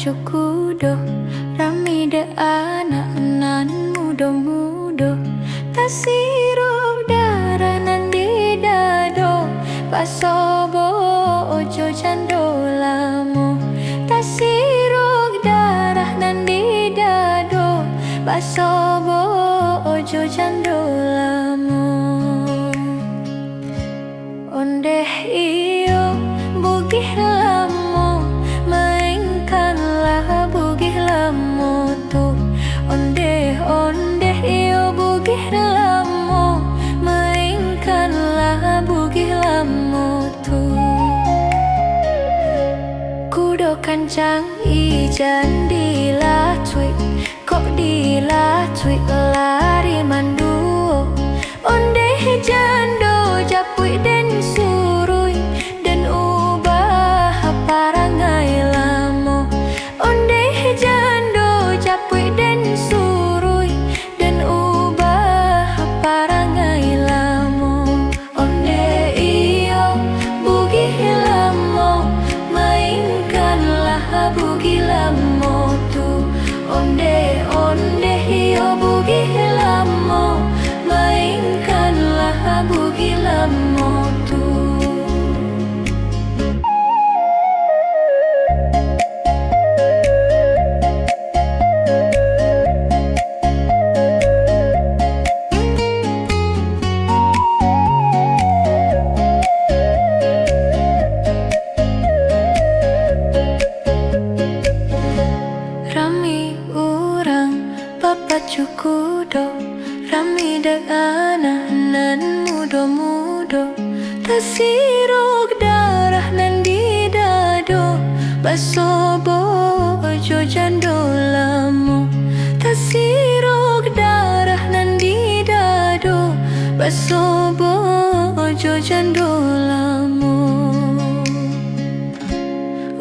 cukudo rami de anak nan mudo-mudo tasiro darah nan di dado pasobo ojo candolamu tasiro darah nan di dado pasobo ojo candolamu ondeh iyo bugih lamu mainkanlah bugih lamu tu ondeh iyo bugih lamu mainkanlah bugih lamu tu kudo kancang ijan dilatui kok dilatui lari manduo ondeh jando japui den surui dan ubah parangai lamo ondeh jando japui den surui dan ubah parangai lamo ondeh iyo bugih lamo mainkanlah bugih lamo tu ondeh iyo bugih lamo mainkanlah bugih lamo tu rami urang papa cukudo rami de anak nan mudo-mudo tasirok darah nan di dado basobo ojo jandolamu tasirok darah nan di dado basobo ojo jandolamu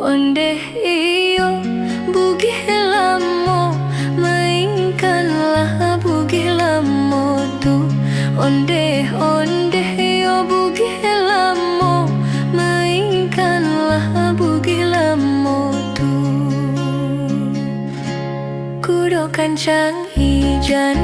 ondeh iyo bugih lamu mainkanlah bugih lamu tu ondeh iyo bugih lamu mainkanlah bugih lamu tu kudo kancang ijan